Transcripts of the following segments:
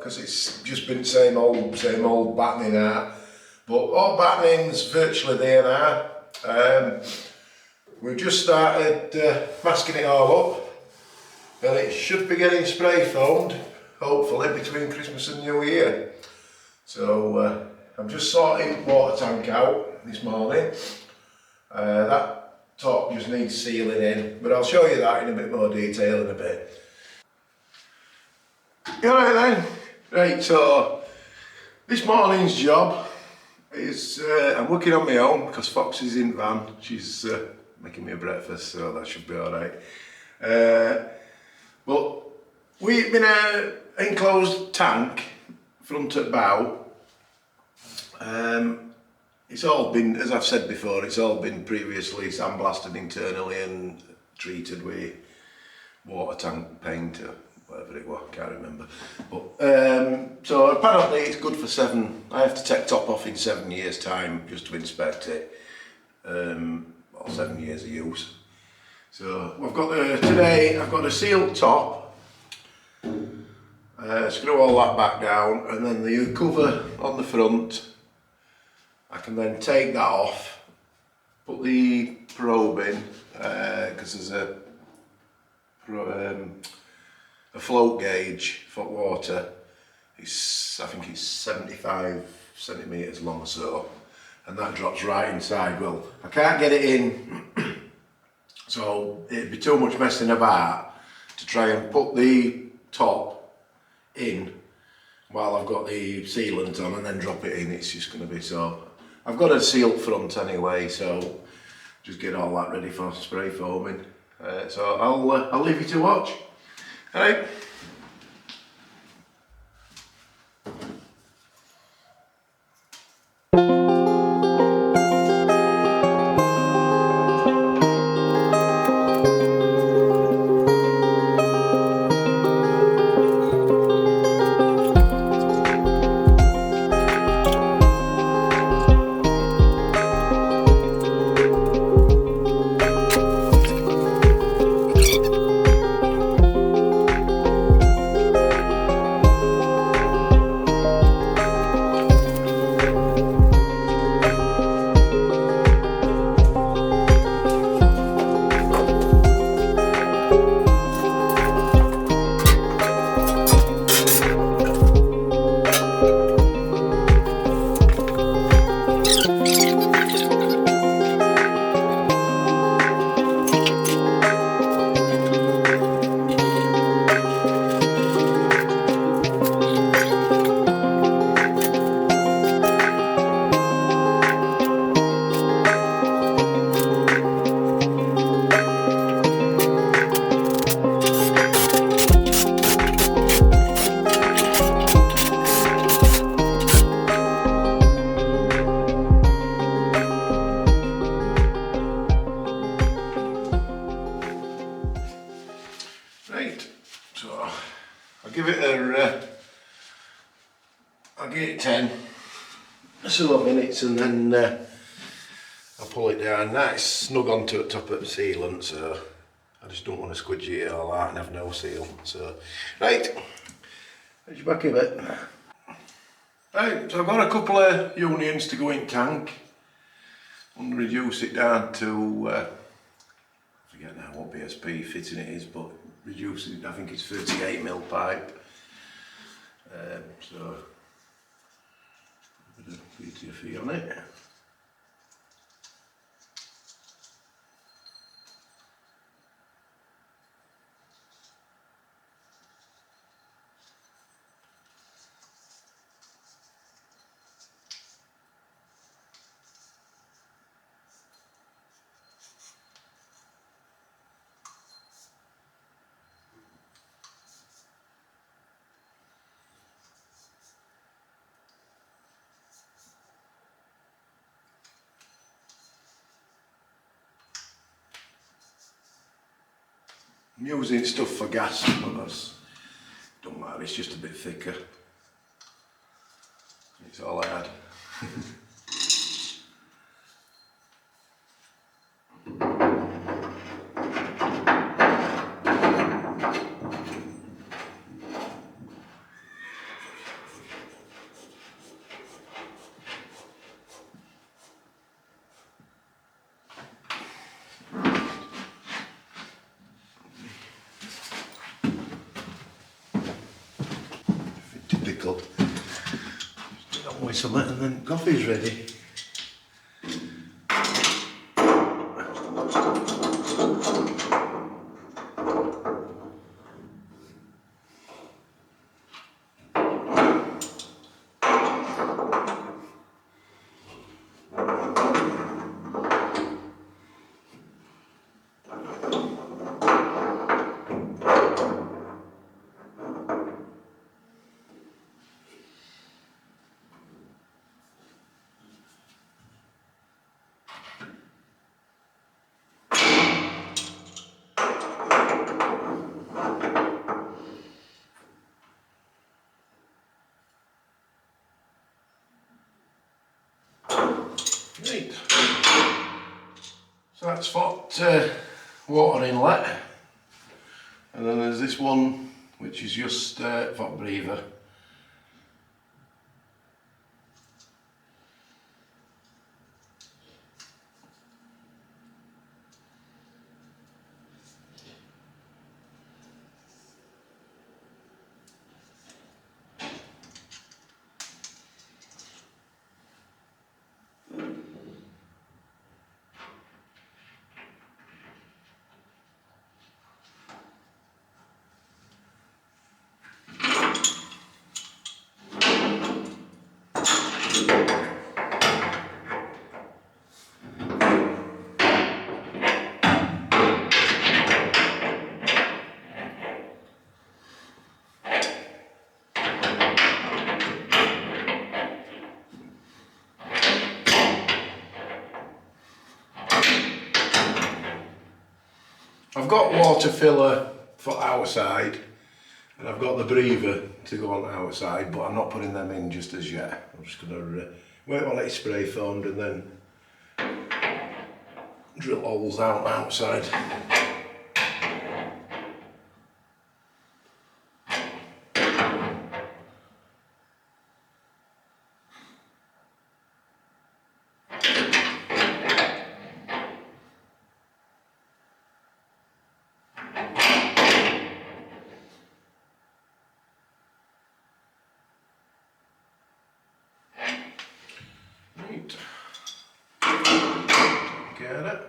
because it's just been same old battening out. But all battening's virtually there now. We've just started masking it all up, and it should be getting spray foamed, hopefully between Christmas and New Year. So I'm just sorting water tank out this morning. That top just needs sealing in, but I'll show you that in a bit more detail in a bit. Alright then, right, so this morning's job is, I'm working on my own because Fox is in van. She's making me a breakfast, so that should be alright. But we've been an enclosed tank, front to bow. It's all been, as I've said before, it's all been previously sandblasted internally and treated with water tank paint or whatever it was, I can't remember. But so apparently it's good for 7. I have to take top off in 7 years' time just to inspect it. Well, 7 years of use. So we've got today I've got a sealed top. Screw all that back down, and then the cover on the front. I can then take that off, put the probe in, because there's a float gauge for water. I think it's 75 centimetres long or so, and that drops right inside. Well, I can't get it in, so it'd be too much messing about to try and put the top in while I've got the sealant on and then drop it in. It's just going to be so. I've got a sealed front anyway, so just get all that ready for spray foaming. So I'll leave you to watch. All right. I'll give it 10 so minutes, and then I'll pull it down. That's snug onto the top of the sealant, so I just don't want to squidgy it all out and have no seal. So, right, there's your back of it. Right, so I've got a couple of unions to go in tank. I'm going to reduce it down to, I forget now what BSP fitting it is, but reduce it, I think it's 38mm pipe. So a bit of PTFE on it. I'm using stuff for gas, but that's, don't matter, it's just a bit thicker. It's all I had. difficult. Get on with something and then coffee's ready. Right. So that's water inlet, and then there's this one which is just for breather. I've got water filler for our side, and I've got the breather to go on our side, but I'm not putting them in just as yet. I'm just going to wait while it's spray foamed and then drill holes out outside. Get it.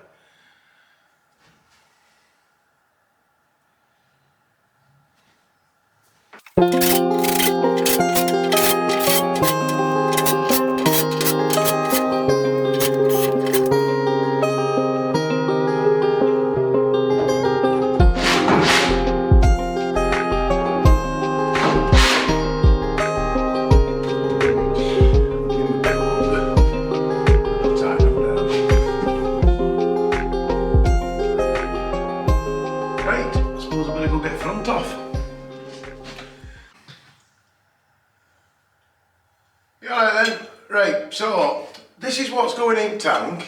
Right, so this is what's going in tank,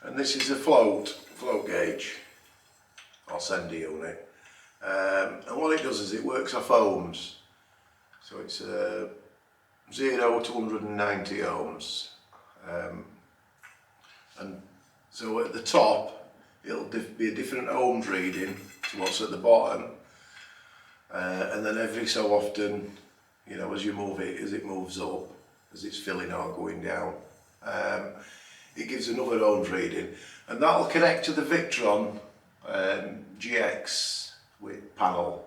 and this is a float gauge or sender unit, and what it does is it works off ohms, so it's 0 to 190 ohms, and so at the top it'll be a different ohms reading to what's at the bottom, and then every so often, you know, as you move it, as it moves up, as it's filling or going down, it gives another ohms reading, and that'll connect to the Victron GX with panel,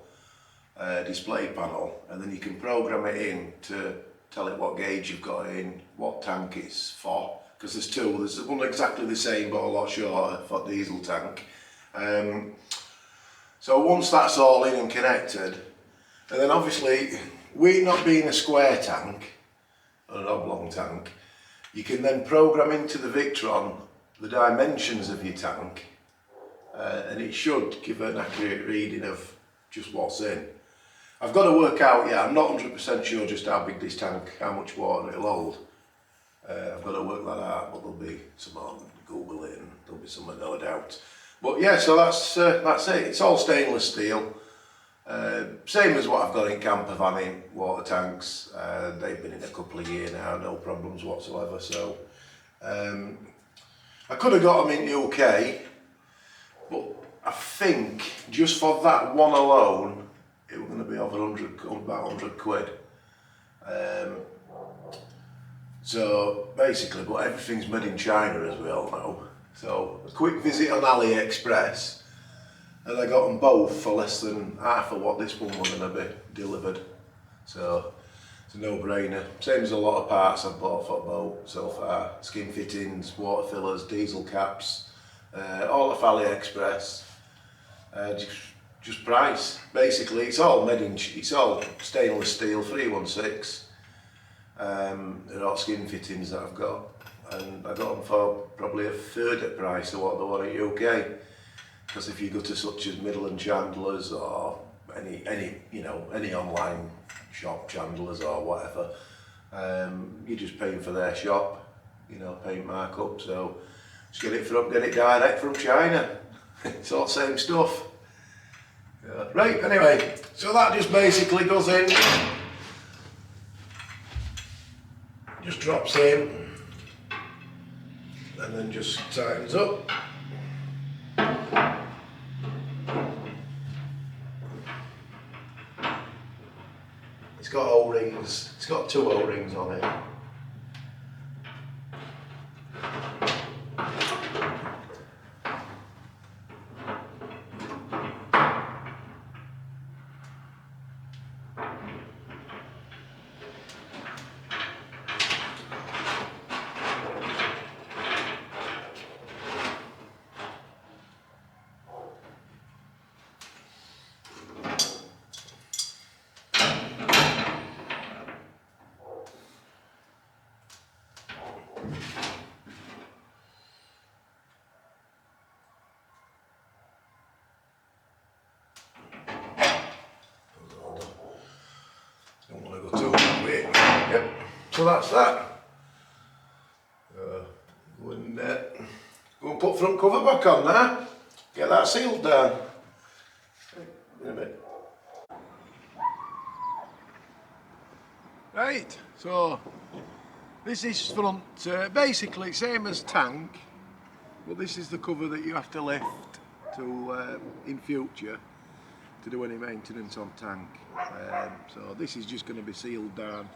display panel, and then you can program it in to tell it what gauge you've got in, what tank it's for, because there's two. There's one exactly the same but a lot shorter for diesel tank. So once that's all in and connected, and then obviously, we not being a square tank, or an oblong tank, you can then program into the Victron the dimensions of your tank, and it should give an accurate reading of just what's in. I've got to work out, yeah, I'm not 100% sure just how big this tank, how much water it'll hold. I've got to work that out, but there'll be some on Google it, and there'll be some, no doubt. But yeah, so that's it. It's all stainless steel. Same as what I've got in camper van in water tanks. They've been in a couple of years now, no problems whatsoever. So I could have got them in the UK, but I think just for that one alone, it was going to be over 100, about 100 quid. So basically, but everything's made in China, as we all know. So a quick visit on AliExpress, and I got them both for less than half of what this one was going to be delivered. So it's a no-brainer. Same as a lot of parts I've bought for a boat so far. Skin fittings, water fillers, diesel caps, all off AliExpress. Just price. Basically, it's all made in. It's all stainless steel, 316. They're all skin fittings that I've got, and I got them for probably a third of the price of what they were in UK. Because if you go to such as Midland Chandlers or any online shop, Chandlers or whatever, you're just paying for their shop, paying markup. So just get it direct from China. It's all the same stuff. Yeah. Right, anyway, so that just basically goes in, just drops in, and then just tightens up. It's got O-rings, it's got 2 O-rings on it. Don't want to go too quick. Yep. So that's that. Go and put front cover back on now. Get that sealed down. In a bit. Right. So this is front. Basically same as tank, but this is the cover that you have to lift to in future to do any maintenance on tank. So this is just going to be sealed down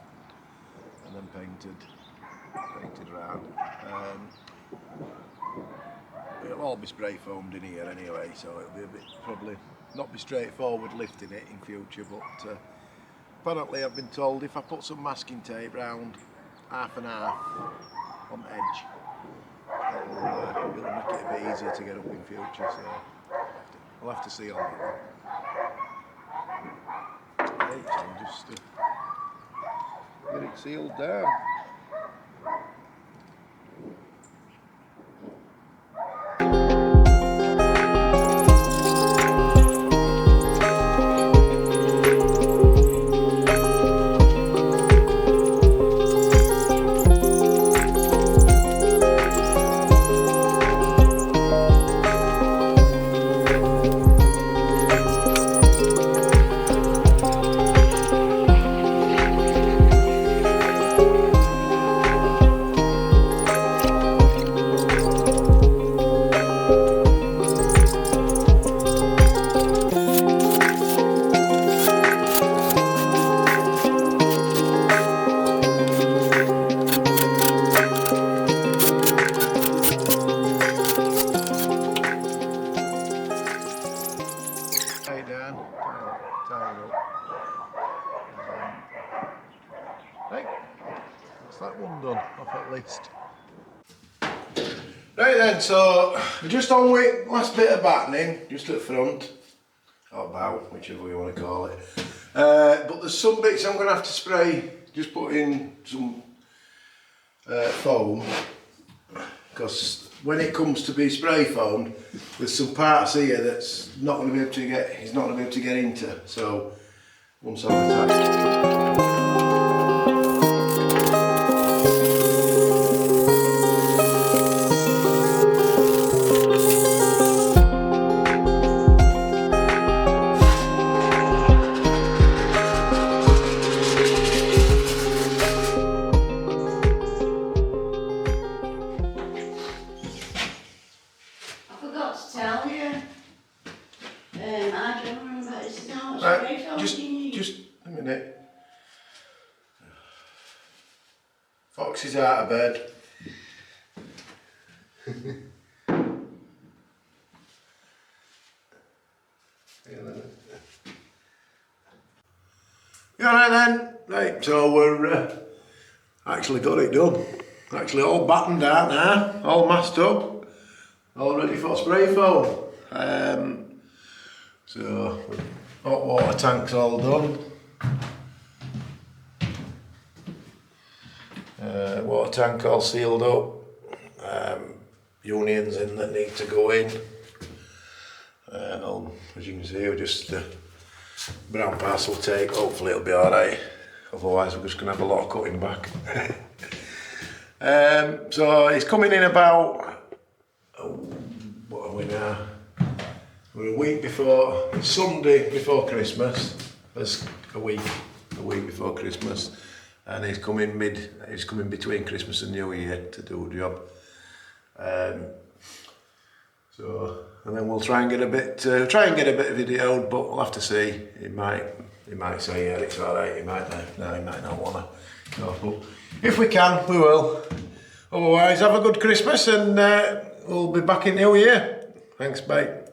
and then painted round. It'll all be spray foamed in here anyway, so it'll be a bit, probably not be straightforward lifting it in future, but apparently I've been told if I put some masking tape round half and half on the edge, it'll make it a bit easier to get up in future, so we'll have to see on that. Right, so just get it sealed down. Right, that's that one done, off at least. Right then, so we're just on with last bit of battening, just at front, or bow, whichever you want to call it. But there's some bits I'm going to have to spray, just put in some foam, because when it comes to be spray foamed, there's some parts here that's not going to be able to get, it's not going to be able to get into. So once I've attached. Foxy's out of bed. You alright then? Right, so we're actually got it done. Actually all battened out now, all masked up, all ready for spray foam. So hot water tank's all done. Water tank all sealed up. Unions in that need to go in. As you can see, we're just brown parcel tape. Hopefully it'll be alright. Otherwise we're just gonna have a lot of cutting back. So it's coming in about, what are we now? We're a week before, it's Sunday before Christmas. That's a week before Christmas. And he's coming between Christmas and New Year to do a job. And then we'll try and get a bit videoed, but we'll have to see. He might say yeah, it's alright. He might not wanna. No, but if we can, we will. Otherwise, have a good Christmas, and we'll be back in New Year. Thanks, bye.